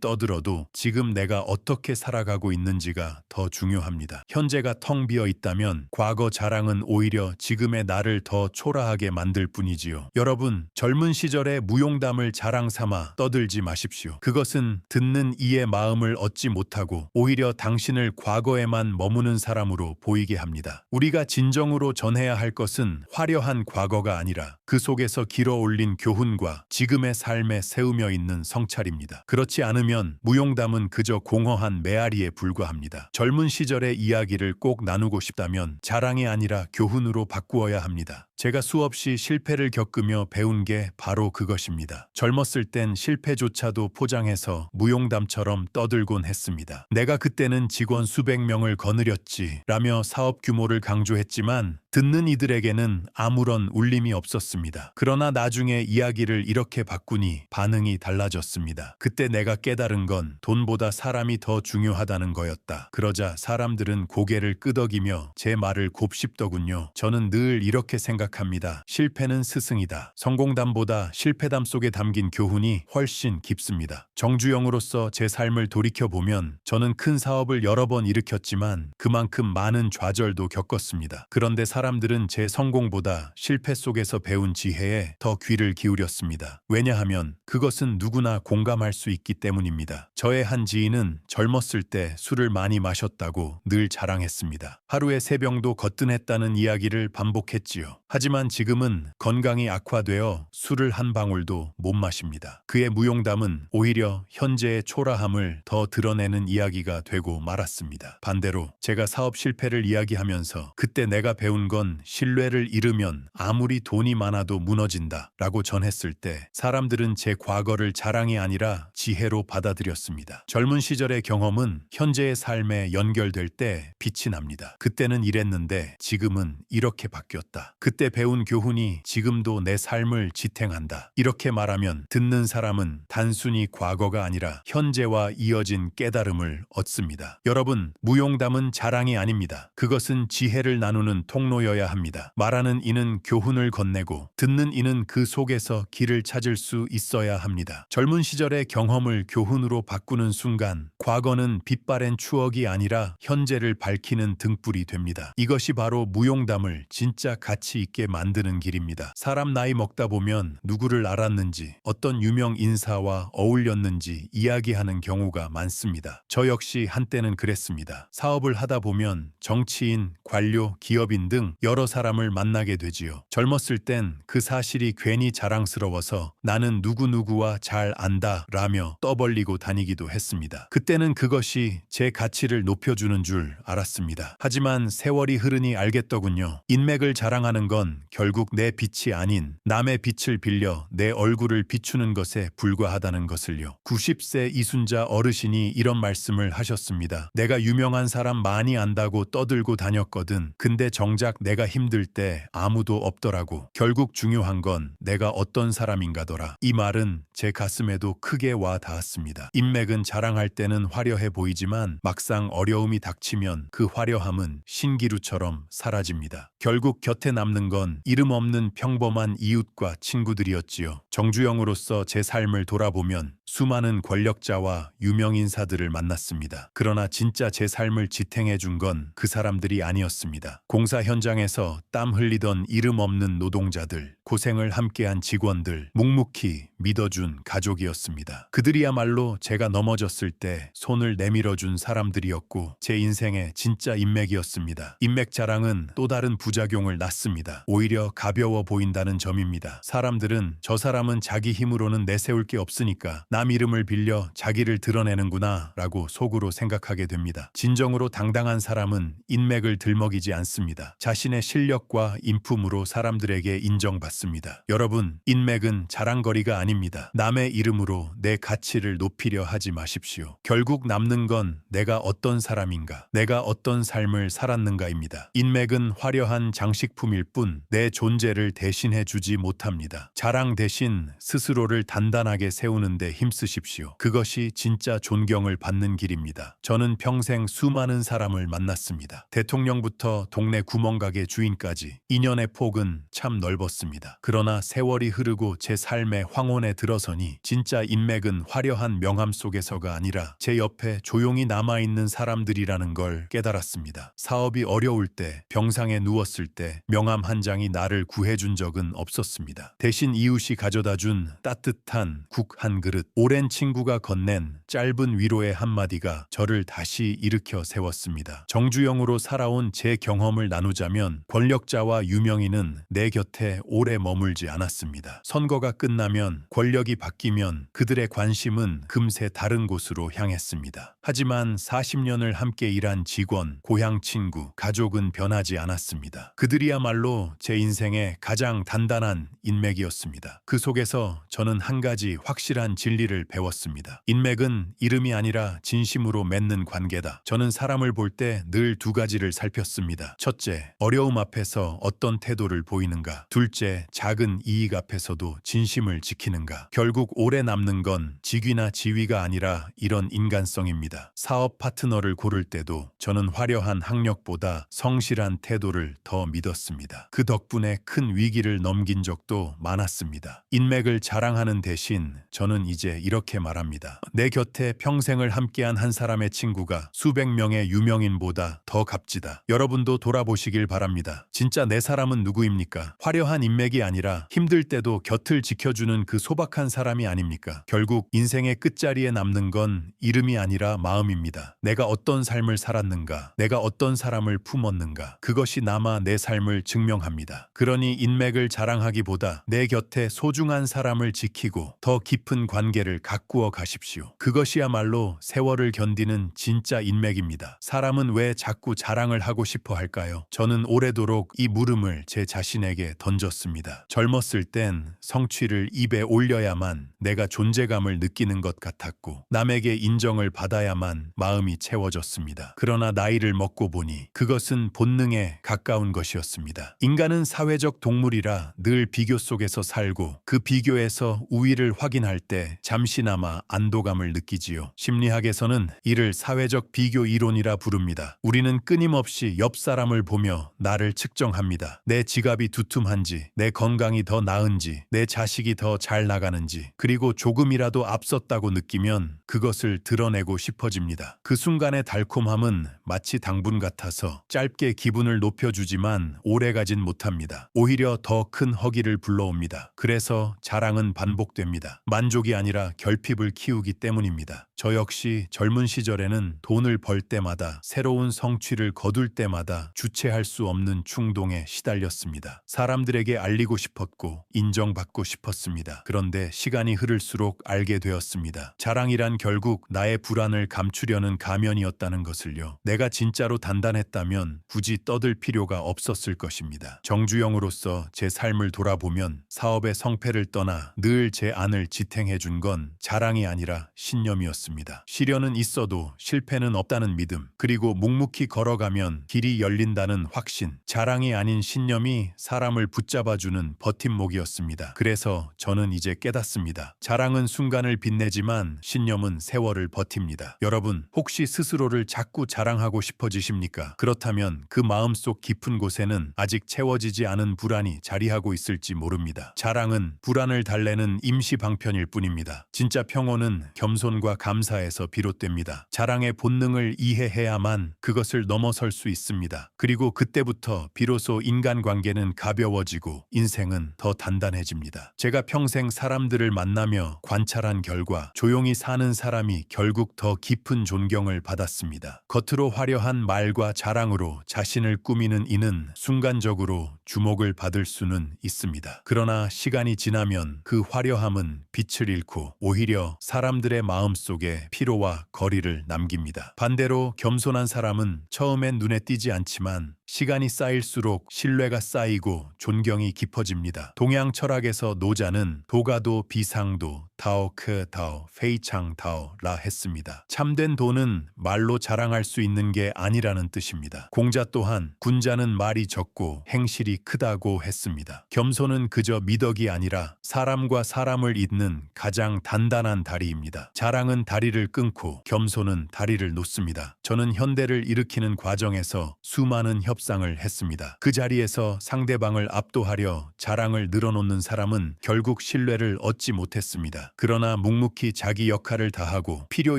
떠들어도 지금 내가 어떻게 살아가고 있는지가 더 중요합니다. 현재가 텅 비어 있다면 과거 자랑은 오히려 지금의 나를 더 초라하게 만들 뿐이지요. 여러분, 젊은 시절의 무용담을 자랑 삼아 떠들지 마십시오. 그것은 듣는 이의 마음을 얻지 못하고 오히려 당신을 과거에만 머무는 사람으로 보이게 합니다. 우리가 진정으로 전해야 할 것은 화려한 과거가 아니라 그 속에서 길어올린 교훈과 지금의 삶에 세우며 있는 성찰입니다. 그렇지 않으면 무용담은 그저 공허한 메아리에 불과합니다. 젊은 시절의 이야기를 꼭 나누고 싶다면 자랑이 아니라 교훈으로 바꾸어야 합니다. 제가 수없이 실패를 겪으며 배운 게 바로 그것입니다. 젊었을 땐 실패조차도 포장해서 무용담처럼 떠들곤 했습니다. 내가 그때는 직원 수백 명을 거느렸지 라며 사업 규모를 강조했지만 듣는 이들에게는 아무런 울림이 없었습니다. 그러나 나중에 이야기를 이렇게 바꾸니 반응이 달라졌습니다. 그때 내가 깨달은 건 돈보다 사람이 더 중요하다는 거였다. 그러자 사람들은 고개를 끄덕이며 제 말을 곱씹더군요. 저는 늘 이렇게 생각합니다. 실패는 스승이다. 성공담보다 실패담 속에 담긴 교훈이 훨씬 깊습니다. 정주영으로서 제 삶을 돌이켜보면 저는 큰 사업을 여러 번 일으켰지만 그만큼 많은 좌절도 겪었습니다. 그런데 사람들은 제 성공보다 실패 속에서 배운 지혜에 더 귀를 기울였습니다. 왜냐하면 그것은 누구나 공감할 수 있기 때문입니다. 저의 한 지인은 젊었을 때 술을 많이 마셨다고 늘 자랑했습니다. 하루에 3병도 거뜬했다는 이야기를 반복했지요. 하지만 지금은 건강이 악화되어 술을 한 방울도 못 마십니다. 그의 무용담은 오히려 현재의 초라함을 더 드러내는 이야기가 되고 말았습니다. 반대로 제가 사업 실패를 이야기하면서 그때 내가 배운 건 신뢰를 잃으면 아무리 돈이 많아도 무너진다 라고 전했을 때 사람들은 제 과거를 자랑이 아니라 지혜로 받아들였습니다. 젊은 시절의 경험은 현재의 삶에 연결될 때 빛이 납니다. 그때는 이랬는데 지금은 이렇게 바뀌었다. 그때 배운 교훈이 지금도 내 삶을 지탱한다. 이렇게 말하면 듣는 사람은 단순히 과거가 아니라 현재와 이어진 깨달음을 얻습니다. 여러분, 무용담은 자랑이 아닙니다. 그것은 지혜를 나누는 통로여야 합니다. 말하는 이는 교훈을 건네고 듣는 이는 그 속에서 길을 찾을 수 있어야 합니다. 젊은 시절의 경험을 교훈으로 바꾸는 순간 과거는 빛바랜 추억이 아니라 현재를 밝히는 등불이 됩니다. 이것이 바로 무용담을 진짜 가치 있게 만드는 길입니다. 사람 나이 먹다 보면 누구를 알았는지 어떤 유명 인사와 어울렸는지 이야기하는 경우가 많습니다. 저 역시 한때는 그랬습니다. 사업을 하다 보면 정치인, 관료, 기업인 등 여러 사람을 만나게 되지요. 젊었을 땐 그 사실이 괜히 자랑스러워서 나는 누구누구와 잘 안다 라며 떠벌리고 다니기도 했습니다. 그때는 그것이 제 가치를 높여주는 줄 알았습니다. 하지만 세월이 흐르니 알겠더군요. 인맥을 자랑하는 건 결국 내 빛이 아닌 남의 빛을 빌려 내 얼굴을 비추는 것에 불과하다는 것을요. 90세 이순자 어르신이 이런 말씀을 하셨습니다. 내가 유명한 사람 많이 안다고 떠들고 다녔거든. 근데 정작 내가 힘들 때 아무도 없더라고. 결국 중요한 건 내가 어떤 사람인가더라. 이 말은 제 가슴에도 크게 와 닿았습니다. 인맥은 자랑할 때는 화려해 보이지만 막상 어려움이 닥치면 그 화려함은 신기루처럼 사라집니다. 결국 곁에 남는 건 이름 없는 평범한 이웃과 친구들이었지요. 정주영으로서 제 삶을 돌아보면 수많은 권력자와 유명인사들을 만났습니다. 그러나 진짜 제 삶을 지탱해 준 건 그 사람들이 아니었습니다. 공사 현장에서 땀 흘리던 이름 없는 노동자들, 고생을 함께한 직원들, 묵묵히 믿어준 가족이었습니다. 그들이야말로 제가 넘어졌을 때 손을 내밀어준 사람들이었고 제 인생의 진짜 인맥이었습니다. 인맥 자랑은 또 다른 부작용을 낳습니다. 오히려 가벼워 보인다는 점입니다. 사람들은 저 사람은 자기 힘으로는 내세울 게 없으니까 남의 남 이름을 빌려 자기를 드러내는구나 라고 속으로 생각하게 됩니다. 진정으로 당당한 사람은 인맥을 들먹이지 않습니다. 자신의 실력과 인품으로 사람들에게 인정받습니다. 여러분, 인맥은 자랑거리가 아닙니다. 남의 이름으로 내 가치를 높이려 하지 마십시오. 결국 남는 건 내가 어떤 사람인가, 내가 어떤 삶을 살았는가입니다. 인맥은 화려한 장식품일 뿐 내 존재를 대신해 주지 못합니다. 자랑 대신 스스로를 단단하게 세우는데 힘쓰십시오. 그것이 진짜 존경을 받는 길입니다. 저는 평생 수많은 사람을 만났습니다. 대통령부터 동네 구멍가게 주인까지 인연의 폭은 참 넓었습니다. 그러나 세월이 흐르고 제 삶의 황혼에 들어서니 진짜 인맥은 화려한 명함 속에서가 아니라 제 옆에 조용히 남아있는 사람들이라는 걸 깨달았습니다. 사업이 어려울 때, 병상에 누웠을 때 명함 한 장이 나를 구해준 적은 없었습니다. 대신 이웃이 가져다준 따뜻한 국 한 그릇, 오랜 친구가 건넨 짧은 위로의 한마디가 저를 다시 일으켜 세웠습니다. 정주영으로 살아온 제 경험을 나누자면 권력자와 유명인은 내 곁에 오래 머물지 않았습니다. 선거가 끝나면, 권력이 바뀌면 그들의 관심은 금세 다른 곳으로 향했습니다. 하지만 40년을 함께 일한 직원, 고향 친구, 가족은 변하지 않았습니다. 그들이야말로 제 인생의 가장 단단한 인맥이었습니다. 그 속에서 저는 한 가지 확실한 진리를 배웠습니다. 인맥은 이름이 아니라 진심으로 맺는 관계다. 저는 사람을 볼 때 늘 두 가지를 살폈습니다. 첫째, 어려움 앞에서 어떤 태도를 보이는가. 둘째, 작은 이익 앞에서도 진심을 지키는가. 결국 오래 남는 건 직위나 지위가 아니라 이런 인간성입니다. 사업 파트너를 고를 때도 저는 화려한 학력보다 성실한 태도를 더 믿었습니다. 그 덕분에 큰 위기를 넘긴 적도 많았습니다. 인맥을 자랑하는 대신 저는 이제 이렇게 말합니다. 내 곁에 평생을 함께한 한 사람의 친구가 수백 명의 유명인보다 더 값지다. 여러분도 돌아보시길 바랍니다. 진짜 내 사람은 누구입니까? 화려한 인맥이 아니라 힘들 때도 곁을 지켜주는 그 소박한 사람이 아닙니까? 결국 인생의 끝자리에 남는 건 이름이 아니라 마음입니다. 내가 어떤 삶을 살았는가, 내가 어떤 사람을 품었는가, 그것이 남아 내 삶을 증명합니다. 그러니 인맥을 자랑하기보다 내 곁에 소중한 사람을 지키고 더 깊은 관계를 가꾸어 가십시오. 그것이야말로 세월을 견디는 진짜 인맥입니다. 사람은 왜 자꾸 자랑을 하고 싶어 할까요? 저는 오래도록 이 물음을 제 자신에게 던졌습니다. 젊었을 땐 성취를 입에 올려야만 내가 존재감을 느끼는 것 같았고 남에게 인정을 받아야만 마음이 채워졌습니다. 그러나 나이를 먹고 보니 그것은 본능에 가까운 것이었습니다. 인간은 사회적 동물이라 늘 비교 속에서 살고 그 비교에서 우위를 확인할 때 잠시나마 안도감을 느끼지요. 심리학에서는 이를 사회적 비교 이론이라 부릅니다. 우리는 끊임없이 옆 사람을 보며 나를 측정합니다. 내 지갑이 두툼한지, 내 건강이 더 나은지, 내 자식이 더 잘 나가는지, 그리고 조금이라도 앞섰다고 느끼면 그것을 드러내고 싶어집니다. 그 순간의 달콤함은 마치 당분 같아서 짧게 기분을 높여주지만 오래가진 못합니다. 오히려 더 큰 허기를 불러옵니다. 그래서 자랑은 반복됩니다. 만족이 아니라 결핍을 키우기 때문입니다. 저 역시 젊은 시절에는 돈을 벌 때마다, 새로운 성취를 거둘 때마다 주체할 수 없는 충동에 시달렸습니다. 사람들에게 알리고 싶었고 인정받고 싶었습니다. 그런데 시간이 흐를수록 알게 되었습니다. 자랑이란 결국 나의 불안을 감추려는 가면이었다는 것을요. 내가 진짜로 단단했다면 굳이 떠들 필요가 없었을 것입니다. 정주영으로서 제 삶을 돌아보면 사업의 성패를 떠나 늘 제 안을 지탱해 준 건 자랑이 아니라 신념이었습니다. 시련은 있어도 실패는 없다는 믿음, 그리고 묵묵히 걸어가면 길이 열린다는 확신, 자랑이 아닌 신념이 사람을 붙잡아주는 버팀목이었습니다. 그래서 저는 이제 깨닫습니다. 자랑은 순간을 빛내지만 신념은 세월을 버팁니다. 여러분, 혹시 스스로를 자꾸 자랑하고 싶어지십니까? 그렇다면 그 마음속 깊은 곳에는 아직 채워지지 않은 불안이 자리하고 있을지 모릅니다. 자랑은 불안을 달래는 임시 방편일 뿐입니다. 진짜 평온은 겸손과 감사에서 비롯됩니다. 자랑의 본능을 이해해야만 그것을 넘어설 수 있습니다. 그리고 그때부터 비로소 인간관계는 가벼워지고 인생은 더 단단해집니다. 제가 평생 사람들을 만나며 관찰한 결과 조용히 사는 사람이 결국 더 깊은 존경을 받았습니다. 겉으로 화려한 말과 자랑으로 자신을 꾸미는 이는 순간적으로 주목을 받을 수는 있습니다. 그러나 시간이 지나면 그 화려함은 빛을 잃고 않고 오히려 사람들의 마음속에 피로와 거리를 남깁니다. 반대로 겸손한 사람은 처음엔 눈에 띄지 않지만 시간이 쌓일수록 신뢰가 쌓이고 존경이 깊어집니다. 동양 철학에서 노자는 도가도 비상도 다오 크 다오 페이창 다오라 했습니다. 참된 도는 말로 자랑할 수 있는 게 아니라는 뜻입니다. 공자 또한 군자는 말이 적고 행실이 크다고 했습니다. 겸손은 그저 미덕이 아니라 사람과 사람을 잇는 가장 단단한 다리입니다. 자랑은 다리를 끊고 겸손은 다리를 놓습니다. 저는 현대를 일으키는 과정에서 수많은 협상을 했습니다. 그 자리에서 상대방을 압도하려 자랑을 늘어놓는 사람은 결국 신뢰를 얻지 못했습니다. 그러나 묵묵히 자기 역할을 다하고 필요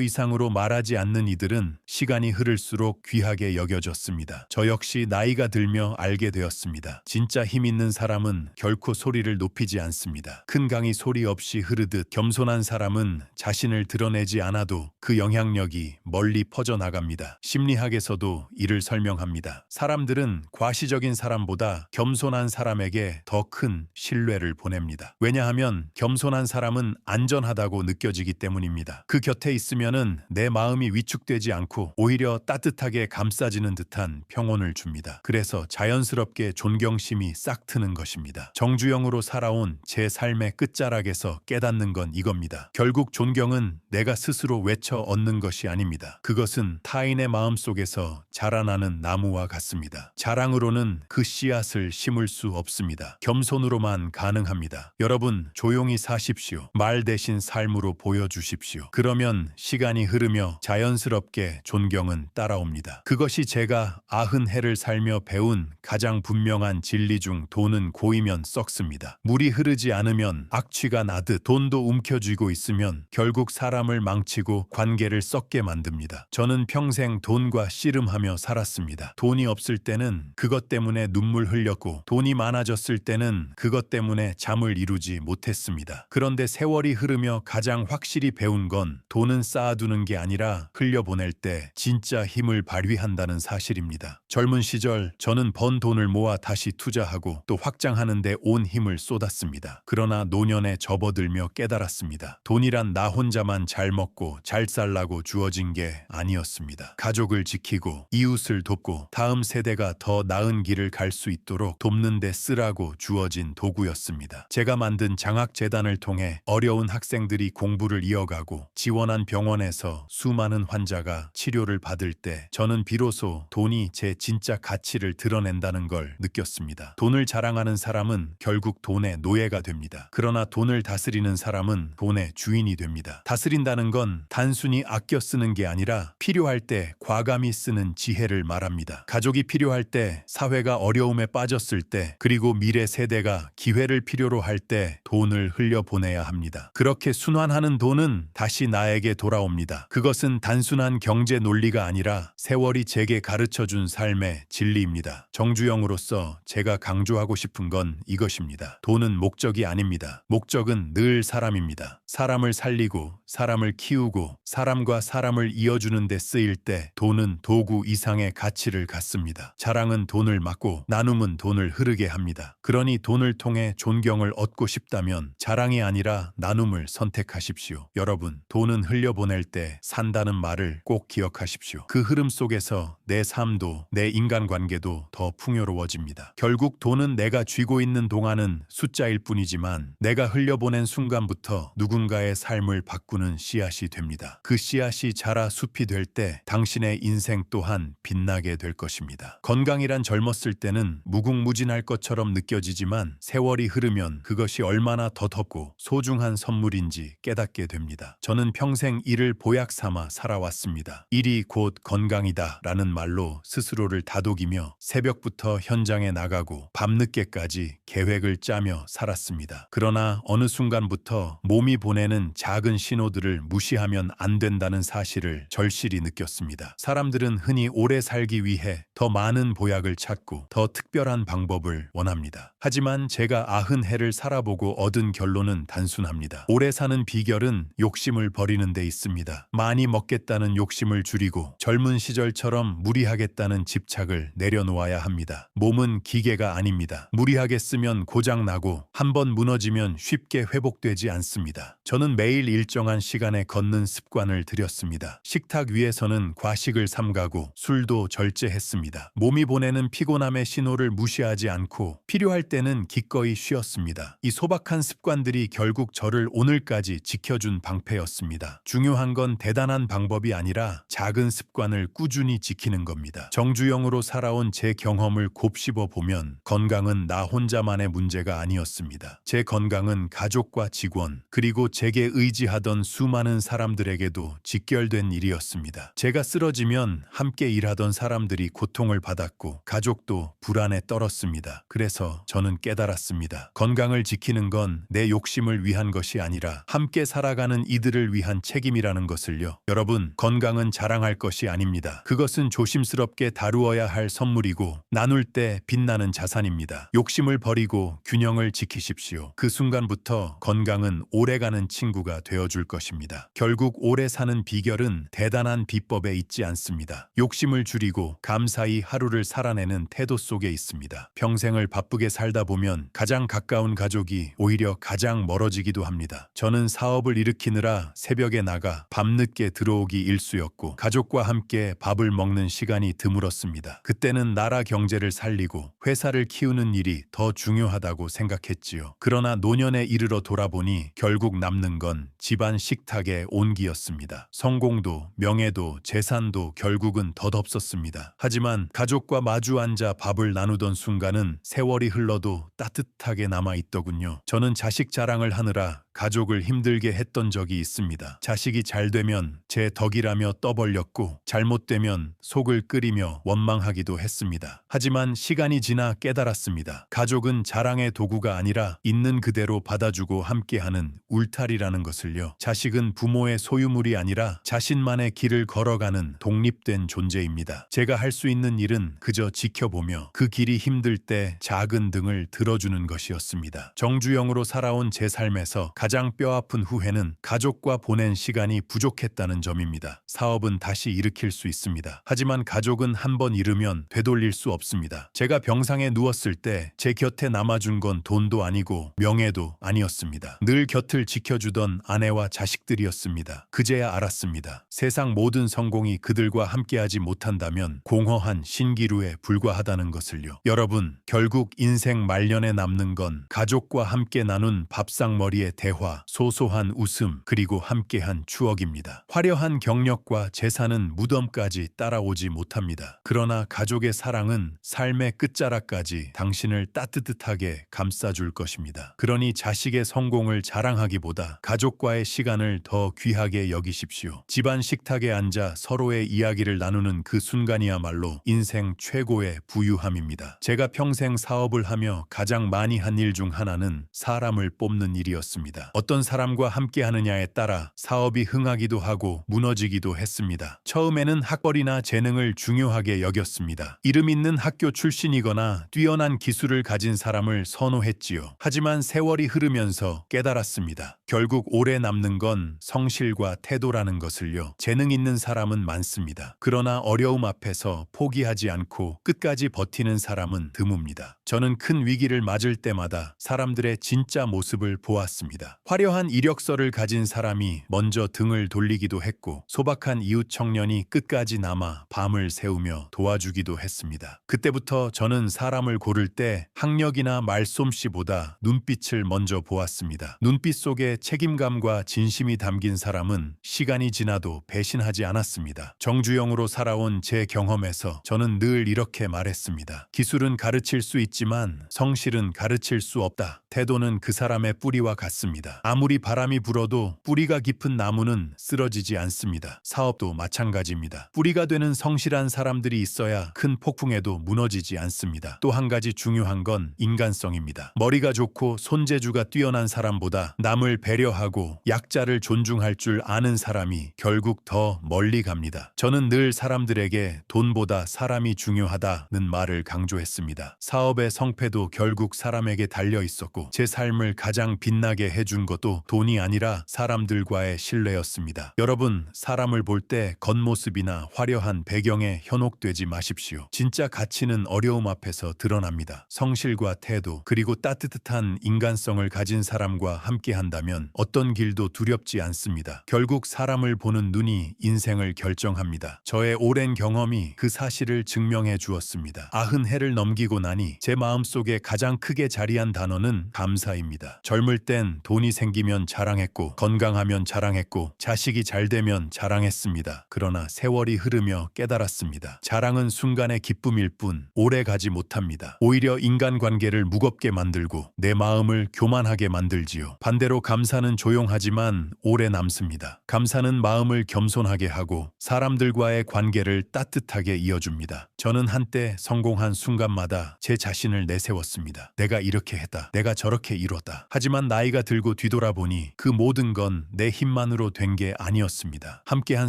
이상으로 말하지 않는 이들은 시간이 흐를수록 귀하게 여겨졌습니다. 저 역시 나이가 들며 알게 되었습니다. 진짜 힘 있는 사람은 결코 소리를 높이지 않습니다. 큰 강이 소리 없이 흐르듯 겸손한 사람은 자신을 드러내지 않아도 그 영향력이 멀리 퍼져나갑니다. 심리학에서도 이를 설명합니다. 사람들은 과시적인 사람보다 겸손한 사람에게 더 큰 신뢰를 보냅니다. 왜냐하면 겸손한 사람은 안전하다고 느껴지기 때문입니다. 그 곁에 있으면은 내 마음이 위축되지 않고 오히려 따뜻하게 감싸지는 듯한 평온을 줍니다. 그래서 자연스럽게 존경심이 싹 트는 것입니다. 정주영으로 살아온 제 삶의 끝자락에서 깨닫는 건 이겁니다. 결국 존경은 내가 스스로 외쳐 얻는 것이 아닙니다. 그것은 타인의 마음속에서 자라나는 나무와 같습니다. 자랑으로는 그 씨앗을 심을 수 없습니다. 겸손으로만 가능합니다. 여러분, 조용히 사십시오. 말 대신 삶으로 보여주십시오. 그러면 시간이 흐르며 자연스럽게 존경은 따라옵니다. 그것이 제가 90해를 살며 배운 가장 분명한 진리 중 돈은 고이면 썩습니다. 물이 흐르지 않으면 악취가 나듯 돈도 움켜쥐고 있으면 결국 사람을 망치고 관계를 썩게 만듭니다. 저는 평생 돈과 씨름하며 살았습니다. 돈이 없을 때는 그것 때문에 눈물 흘렸고 돈이 많아졌을 때는 그것 때문에 잠을 이루지 못했습니다. 그런데 세월이 흐르며 가장 확실히 배운 건 돈은 쌓아두는 게 아니라 흘려보낼 때 진짜 힘을 발휘한다는 사실입니다. 젊은 시절 저는 번 돈을 모아 다시 투자하고 또 확장하는 데 온 힘을 쏟았습니다. 그러나 노년에 접어들며 깨달았습니다. 돈이란 나 혼자만 잘 먹고 잘 살라고 주어진 게 아니었습니다. 가족을 지키고 이웃을 돕고 다음 세대가 더 나은 길을 갈 수 있도록 돕는 데 쓰라고 주어진 도구였습니다. 제가 만든 장학재단을 통해 어려운 학생들이 공부를 이어가고 지원한 병원에서 수많은 환자가 치료를 받을 때 저는 비로소 돈이 제 진짜 가치를 드러낸다는 걸 느꼈습니다. 돈을 자랑하는 사람은 결국 돈의 노예가 됩니다. 그러나 돈을 다스리는 사람은 돈의 주인이 됩니다. 다스린다는 건 단순히 아껴 쓰는 게 아니라 필요할 때 과감히 쓰는 지혜를 말합니다. 가족이 필요할 때, 사회가 어려움에 빠졌을 때, 그리고 미래 세대가 기회를 필요로 할 때 돈을 흘려보내야 합니다. 그렇게 순환하는 돈은 다시 나에게 돌아옵니다. 그것은 단순한 경제 논리가 아니라 세월이 제게 가르쳐준 삶의 진리입니다. 정주영으로서 제가 강조하고 싶은 건 이것입니다. 돈은 목적이 아닙니다. 목적은 늘 사람입니다. 사람을 살리고 사람을 키우고 사람과 사람을 이어주는 데 쓰일 때 돈은 도구 이상의 가치를 갖습니다. 자랑은 돈을 막고 나눔은 돈을 흐르게 합니다. 그러니 돈을 통해 존경을 얻고 싶다면 자랑이 아니라 나눔을 선택하십시오. 여러분, 돈은 흘려보낼 때 산다는 말을 꼭 기억하십시오. 그 흐름 속에서 내 삶도 내 인간관계도 더 풍요로워집니다. 결국 돈은 내가 쥐고 있는 동안은 숫자일 뿐이지만 내가 흘려보낸 순간부터 누군가의 삶을 바꾸는 씨앗이 됩니다. 그 씨앗이 자라 숲이 될 때 당신의 인생 또한 빛나게 될 것입니다. 건강이란 젊었을 때는 무궁무진할 것처럼 느껴지지만 세월이 흐르면 그것이 얼마나 덧없고 소중한 선물인지 깨닫게 됩니다. 저는 평생 이를 보약 삼아 살아왔습니다. 일이 곧 건강이다 라는 말로 스스로를 다독이며 새벽부터 현장에 나가고 밤늦게까지 계획을 짜며 살았습니다. 그러나 어느 순간부터 몸이 보내는 작은 신호들을 무시하면 안 된다는 사실을 절실히 느꼈습니다. 사람들은 흔히 오래 살기 위해 더 많은 많은 보약을 찾고 더 특별한 방법을 원합니다. 하지만 제가 90해를 살아보고 얻은 결론은 단순합니다. 오래 사는 비결은 욕심을 버리는 데 있습니다. 많이 먹겠다는 욕심을 줄이고 젊은 시절처럼 무리하겠다는 집착을 내려놓아야 합니다. 몸은 기계가 아닙니다. 무리하게 쓰면 고장나고 한번 무너지면 쉽게 회복되지 않습니다. 저는 매일 일정한 시간에 걷는 습관을 들였습니다. 식탁 위에서는 과식을 삼가고 술도 절제했습니다. 몸이 보내는 피곤함의 신호를 무시하지 않고 필요할 때는 기꺼이 쉬었습니다. 이 소박한 습관들이 결국 저를 오늘까지 지켜준 방패였습니다. 중요한 건 대단한 방법이 아니라 작은 습관을 꾸준히 지키는 겁니다. 정주영으로 살아온 제 경험을 곱씹어 보면 건강은 나 혼자만의 문제가 아니었습니다. 제 건강은 가족과 직원, 그리고 제게 의지하던 수많은 사람들에게도 직결된 일이었습니다. 제가 쓰러지면 함께 일하던 사람들이 고통을 받았고 가족도 불안에 떨었습니다. 그래서 저는 깨달았습니다. 건강을 지키는 건 내 욕심을 위한 것이 아니라 함께 살아가는 이들을 위한 책임이라는 것을요. 여러분, 건강은 자랑할 것이 아닙니다. 그것은 조심스럽게 다루어야 할 선물이고 나눌 때 빛나는 자산입니다. 욕심을 버리고 균형을 지키십시오. 그 순간부터 건강은 오래가는 친구가 되어줄 것입니다. 결국 오래 사는 비결은 대단한 비법에 있지 않습니다. 욕심을 줄이고 감사히 하루를 살아내는 태도 속에 있습니다. 평생을 바쁘게 살다 보면 가장 가까운 가족이 오히려 가장 멀어지기도 합니다. 저는 사업을 일으키느라 새벽에 나가 밤늦게 들어오기 일쑤였고 가족과 함께 밥을 먹는 시간이 드물었습니다. 그때는 나라 경제를 살리고 회사를 키우는 일이 더 중요하다고 생각했지요. 그러나 노년에 이르러 돌아보니 결국 남는 건 집안 식탁의 온기였습니다. 성공도 명예도 재산도 결국은 덧없었습니다. 하지만 가족과 마주 앉아 밥을 나누던 순간은 세월이 흘러도 따뜻하게 남아있더군요. 저는 자식 자랑을 하느라 가족을 힘들게 했던 적이 있습니다. 자식이 잘 되면 제 덕이라며 떠벌렸고 잘못되면 속을 끓이며 원망하기도 했습니다. 하지만 시간이 지나 깨달았습니다. 가족은 자랑의 도구가 아니라 있는 그대로 받아주고 함께하는 울타리라는 것을요. 자식은 부모의 소유물이 아니라 자신만의 길을 걸어가는 독립된 존재입니다. 제가 할 수 있는 일은 그저 지켜보며 그 길이 힘들 때 작은 등을 들어주는 것이었습니다. 정주영으로 살아온 제 삶에서 가장 뼈아픈 후회는 가족과 보낸 시간이 부족했다는 점입니다. 사업은 다시 일으킬 수 있습니다. 하지만 가족은 한번 잃으면 되돌릴 수 없습니다. 제가 병상에 누웠을 때 제 곁에 남아준 건 돈도 아니고 명예도 아니었습니다. 늘 곁을 지켜주던 아내와 자식들이었습니다. 그제야 알았습니다. 세상 모든 성공이 그들과 함께하지 못한다면 공허한 신기루에 불과하다는 것을요. 여러분, 결국 인생 말년에 남는 건 가족과 함께 나눈 밥상머리의 대화, 소소한 웃음, 그리고 함께한 추억입니다. 화려한 경력과 재산은 무덤까지 따라오지 못합니다. 그러나 가족의 사랑은 삶의 끝자락까지 당신을 따뜻하게 감싸줄 것입니다. 그러니 자식의 성공을 자랑하기보다 가족과의 시간을 더 귀하게 여기십시오. 집안 식탁에 앉아 서로의 이야기를 나누는 그 순간이야말로 인생 최고의 부유함입니다. 제가 평생 사업을 하며 가장 많이 한 일 중 하나는 사람을 뽑는 일이었습니다. 어떤 사람과 함께 하느냐에 따라 사업이 흥하기도 하고 무너지기도 했습니다. 처음에는 학벌이나 재능을 중요하게 여겼습니다. 이름 있는 학교 출신이거나 뛰어난 기술을 가진 사람을 선호했지요. 하지만 세월이 흐르면서 깨달았습니다. 결국 오래 남는 건 성실과 태도라는 것을요. 재능 있는 사람은 많습니다. 그러나 어려움 앞에서 포기하지 않고 끝까지 버티는 사람은 드뭅니다. 저는 큰 위기를 맞을 때마다 사람들의 진짜 모습을 보았습니다. 화려한 이력서를 가진 사람이 먼저 등을 돌리기도 했고 소박한 이웃 청년이 끝까지 남아 밤을 새우며 도와주기도 했습니다. 그때부터 저는 사람을 고를 때 학력이나 말솜씨보다 눈빛을 먼저 보았습니다. 눈빛 속에 책임감과 진심이 담긴 사람은 시간이 지나도 배신하지 않았습니다. 정주영으로 살아온 제 경험에서 저는 늘 이렇게 말했습니다. 기술은 가르칠 수 있지만 성실은 가르칠 수 없다. 태도는 그 사람의 뿌리와 같습니다. 않습니다. 아무리 바람이 불어도 뿌리가 깊은 나무는 쓰러지지 않습니다. 사업도 마찬가지입니다. 뿌리가 되는 성실한 사람들이 있어야 큰 폭풍에도 무너지지 않습니다. 또 한 가지 중요한 건 인간성입니다. 머리가 좋고 손재주가 뛰어난 사람보다 남을 배려하고 약자를 존중할 줄 아는 사람이 결국 더 멀리 갑니다. 저는 늘 사람들에게 돈보다 사람이 중요하다는 말을 강조했습니다. 사업의 성패도 결국 사람에게 달려 있었고 제 삶을 가장 빛나게 해준 것도 돈이 아니라 사람들과의 신뢰였습니다. 여러분, 사람을 볼 때 겉모습이나 화려한 배경에 현혹되지 마십시오. 진짜 가치는 어려움 앞에서 드러납니다. 성실과 태도, 그리고 따뜻한 인간성을 가진 사람과 함께 한다면 어떤 길도 두렵지 않습니다. 결국 사람을 보는 눈이 인생을 결정합니다. 저의 오랜 경험이 그 사실을 증명해 주었습니다. 90해를 넘기고 나니 제 마음속에 가장 크게 자리한 단어는 감사입니다. 젊을 땐 돈이 생기면 자랑했고 건강하면 자랑했고 자식이 잘 되면 자랑했습니다. 그러나 세월이 흐르며 깨달았습니다. 자랑은 순간의 기쁨일 뿐 오래 가지 못합니다. 오히려 인간관계를 무겁게 만들고 내 마음을 교만하게 만들지요. 반대로 감사는 조용하지만 오래 남습니다. 감사는 마음을 겸손하게 하고 사람들과의 관계를 따뜻하게 이어줍니다. 저는 한때 성공한 순간마다 제 자신을 내세웠습니다. 내가 이렇게 했다. 내가 저렇게 이뤘다. 하지만 나이가 들고 뒤돌아보니 그 모든 건 내 힘만으로 된 게 아니었습니다. 함께한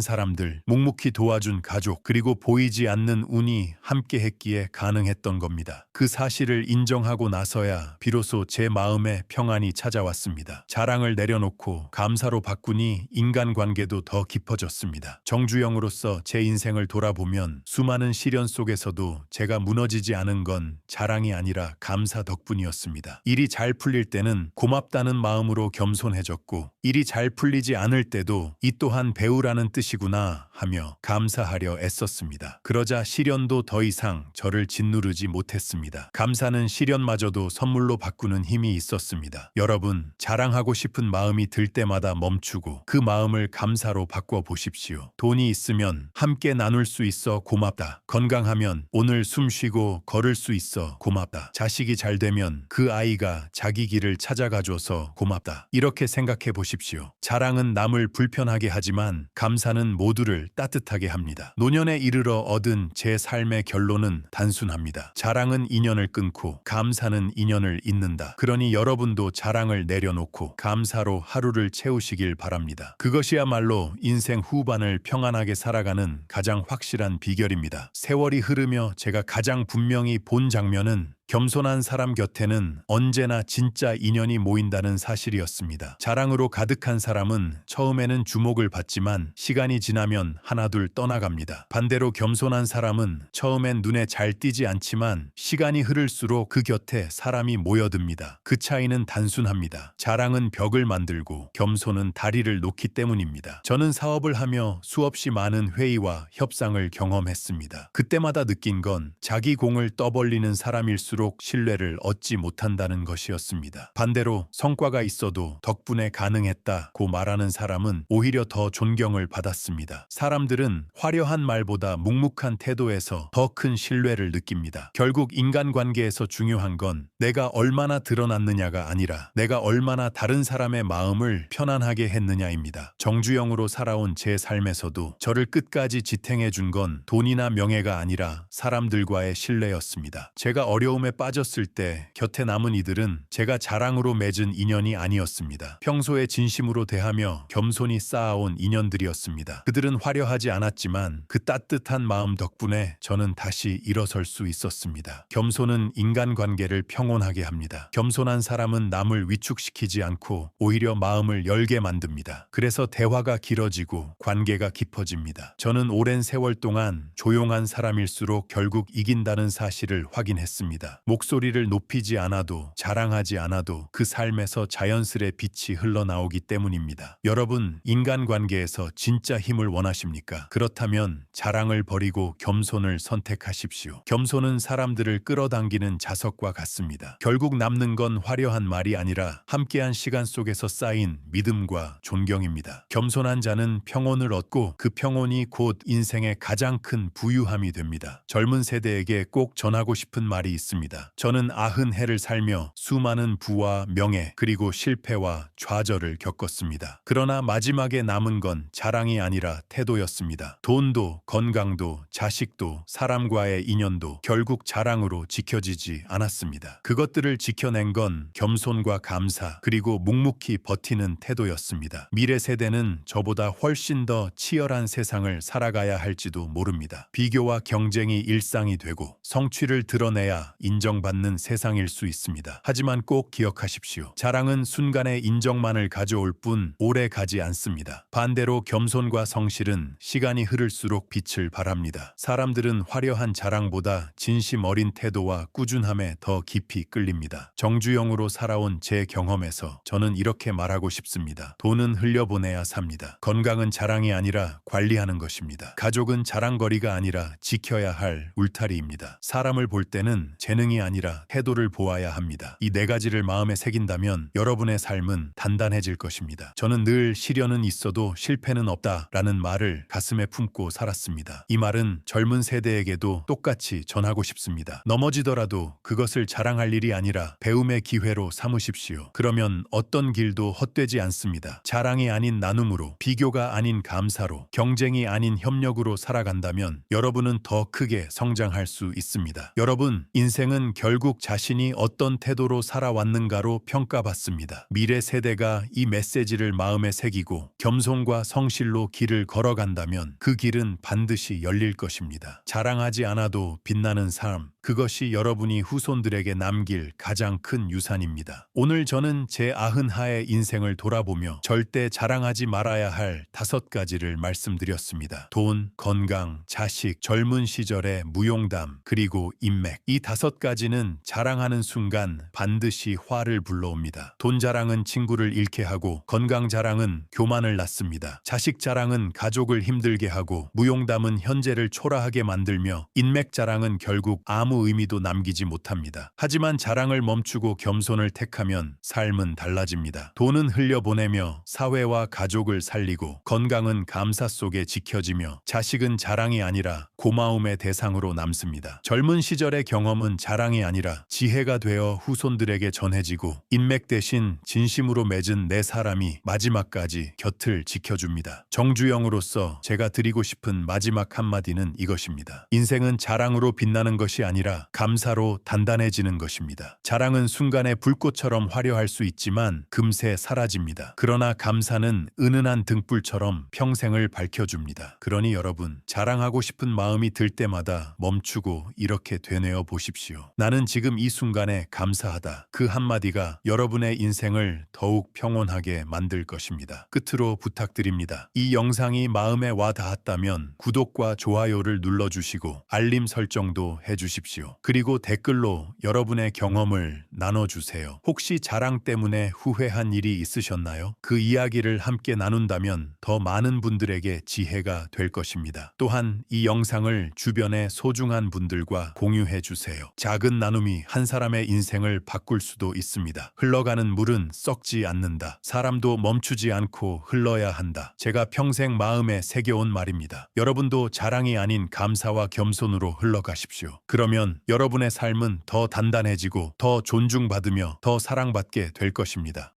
사람들, 묵묵히 도와준 가족, 그리고 보이지 않는 운이 함께했기에 가능했던 겁니다. 그 사실을 인정하고 나서야 비로소 제 마음에 평안이 찾아왔습니다. 자랑을 내려놓고 감사로 바꾸니 인간관계도 더 깊어졌습니다. 정주영으로서 제 인생을 돌아보면 수많은 시련 속에서도 제가 무너지지 않은 건 자랑이 아니라 감사 덕분이었습니다. 일이 잘 풀릴 때는 고맙다는 마음으로 겸손해졌고 일이 잘 풀리지 않을 때도 이 또한 배우라는 뜻이구나 하며 감사하려 애썼습니다. 그러자 시련도 더 이상 저를 짓누르지 못했습니다. 감사는 시련마저도 선물로 바꾸는 힘이 있었습니다. 여러분, 자랑하고 싶은 마음이 들 때마다 멈추고 그 마음을 감사로 바꿔보십시오. 돈이 있으면 함께 나눌 수 있어 고맙다. 건강하면 오늘 숨 쉬고 걸을 수 있어 고맙다. 자식이 잘 되면 그 아이가 자기 길을 찾아가줘서 고맙다. 이렇게 생각해 보십시오. 자랑은 남을 불편하게 하지만 감사는 모두를 따뜻하게 합니다. 노년에 이르러 얻은 제 삶의 결론은 단순합니다. 자랑은 인연을 끊고 감사는 인연을 잇는다. 그러니 여러분도 자랑을 내려놓고 감사로 하루를 채우시길 바랍니다. 그것이야말로 인생 후반을 평안하게 살아가는 가장 확실한 비결입니다. 세월이 흐르며 제가 가장 분명히 본 장면은 겸손한 사람 곁에는 언제나 진짜 인연이 모인다는 사실이었습니다. 자랑으로 가득한 사람은 처음에는 주목을 받지만 시간이 지나면 하나둘 떠나갑니다. 반대로 겸손한 사람은 처음엔 눈에 잘 띄지 않지만 시간이 흐를수록 그 곁에 사람이 모여듭니다. 그 차이는 단순합니다. 자랑은 벽을 만들고 겸손은 다리를 놓기 때문입니다. 저는 사업을 하며 수없이 많은 회의와 협상을 경험했습니다. 그때마다 느낀 건 자기 공을 떠벌리는 사람일수록 신뢰를 얻지 못한다는 것이었습니다. 반대로 성과가 있어도 덕분에 가능했다고 말하는 사람은 오히려 더 존경을 받았습니다. 사람들은 화려한 말보다 묵묵한 태도에서 더 큰 신뢰를 느낍니다. 결국 인간관계에서 중요한 건 내가 얼마나 드러났느냐가 아니라 내가 얼마나 다른 사람의 마음을 편안하게 했느냐입니다. 정주영으로 살아온 제 삶에서도 저를 끝까지 지탱해 준 건 돈이나 명예가 아니라 사람들과의 신뢰였습니다. 제가 어려움에 빠졌을 때 곁에 남은 이들은 제가 자랑으로 맺은 인연이 아니었습니다. 평소에 진심으로 대하며 겸손히 쌓아온 인연들이었습니다. 그들은 화려하지 않았지만 그 따뜻한 마음 덕분에 저는 다시 일어설 수 있었습니다. 겸손은 인간관계를 평온하게 합니다. 겸손한 사람은 남을 위축시키지 않고 오히려 마음을 열게 만듭니다. 그래서 대화가 길어지고 관계가 깊어집니다. 저는 오랜 세월 동안 조용한 사람일수록 결국 이긴다는 사실을 확인했습니다. 목소리를 높이지 않아도 자랑하지 않아도 그 삶에서 자연스레 빛이 흘러나오기 때문입니다. 여러분, 인간관계에서 진짜 힘을 원하십니까? 그렇다면 자랑을 버리고 겸손을 선택하십시오. 겸손은 사람들을 끌어당기는 자석과 같습니다. 결국 남는 건 화려한 말이 아니라 함께한 시간 속에서 쌓인 믿음과 존경입니다. 겸손한 자는 평온을 얻고 그 평온이 곧 인생의 가장 큰 부유함이 됩니다. 젊은 세대에게 꼭 전하고 싶은 말이 있습니다. 있습니다. 저는 90해를 살며 수많은 부와 명예 그리고 실패와 좌절을 겪었습니다. 그러나 마지막에 남은 건 자랑이 아니라 태도였습니다. 돈도 건강도 자식도 사람과의 인연도 결국 자랑으로 지켜지지 않았습니다. 그것들을 지켜낸 건 겸손과 감사 그리고 묵묵히 버티는 태도였습니다. 미래 세대는 저보다 훨씬 더 치열한 세상을 살아가야 할지도 모릅니다. 비교와 경쟁이 일상이 되고 성취를 드러내야 인정받는 세상일 수 있습니다. 하지만 꼭 기억하십시오. 자랑은 순간의 인정만을 가져올 뿐 오래 가지 않습니다. 반대로 겸손과 성실은 시간이 흐를수록 빛을 발합니다. 사람들은 화려한 자랑보다 진심 어린 태도와 꾸준함에 더 깊이 끌립니다. 정주영으로 살아온 제 경험에서 저는 이렇게 말하고 싶습니다. 돈은 흘려보내야 삽니다. 건강은 자랑이 아니라 관리하는 것입니다. 가족은 자랑거리가 아니라 지켜야 할 울타리입니다. 사람을 볼 때는 재능이 아니라 태도를 보아야 합니다. 이 네 가지를 마음에 새긴다면 여러분의 삶은 단단해질 것입니다. 저는 늘 시련은 있어도 실패는 없다라는 말을 가슴에 품고 살았습니다. 이 말은 젊은 세대에게도 똑같이 전하고 싶습니다. 넘어지더라도 그것을 자랑할 일이 아니라 배움의 기회로 삼으십시오. 그러면 어떤 길도 헛되지 않습니다. 자랑이 아닌 나눔으로, 비교가 아닌 감사로, 경쟁이 아닌 협력으로 살아간다면 여러분은 더 크게 성장할 수 있습니다. 여러분, 인생은 결국 자신이 어떤 태도로 살아왔는가로 평가받습니다. 미래 세대가 이 메시지를 마음에 새기고 겸손과 성실로 길을 걸어간다면 그 길은 반드시 열릴 것입니다. 자랑하지 않아도 빛나는 삶, 그것이 여러분이 후손들에게 남길 가장 큰 유산입니다. 오늘 저는 제 90하의 인생을 돌아보며 절대 자랑하지 말아야 할 5가지를 말씀드렸습니다. 돈, 건강, 자식, 젊은 시절의 무용담, 그리고 인맥. 이 5가지는 자랑하는 순간 반드시 화를 불러옵니다. 돈 자랑은 친구를 잃게 하고, 건강 자랑은 교만을 낳습니다. 자식 자랑은 가족을 힘들게 하고, 무용담은 현재를 초라하게 만들며, 인맥 자랑은 결국 아무 의미도 남기지 못합니다. 하지만 자랑을 멈추고 겸손을 택하면 삶은 달라집니다. 돈은 흘려보내며 사회와 가족을 살리고, 건강은 감사 속에 지켜지며, 자식은 자랑이 아니라 고마움의 대상으로 남습니다. 젊은 시절의 경험은 자랑이 아니라 지혜가 되어 후손들에게 전해지고, 인맥 대신 진심으로 맺은 내 사람이 마지막까지 곁을 지켜줍니다. 정주영으로서 제가 드리고 싶은 마지막 한마디는 이것입니다. 인생은 자랑으로 빛나는 것이 아니라 감사로 단단해지는 것입니다. 자랑은 순간의 불꽃처럼 화려할 수 있지만 금세 사라집니다. 그러나 감사는 은은한 등불처럼 평생을 밝혀줍니다. 그러니 여러분, 자랑하고 싶은 마음이 들 때마다 멈추고 이렇게 되뇌어 보십시오. 나는 지금 이 순간에 감사하다. 그 한마디가 여러분의 인생을 더욱 평온하게 만들 것입니다. 끝으로 부탁드립니다. 이 영상이 마음에 와 닿았다면 구독과 좋아요를 눌러주시고 알림 설정도 해주십시오. 그리고 댓글로 여러분의 경험을 나눠주세요. 혹시 자랑 때문에 후회한 일이 있으셨나요? 그 이야기를 함께 나눈다면 더 많은 분들에게 지혜가 될 것입니다. 또한 이 영상을 주변의 소중한 분들과 공유해 주세요. 작은 나눔이 한 사람의 인생을 바꿀 수도 있습니다. 흘러가는 물은 썩지 않는다. 사람도 멈추지 않고 흘러야 한다. 제가 평생 마음에 새겨온 말입니다. 여러분도 자랑이 아닌 감사와 겸손으로 흘러가십시오. 그러면 여러분의 삶은 더 단단해지고 더 존중받으며 더 사랑받게 될 것입니다.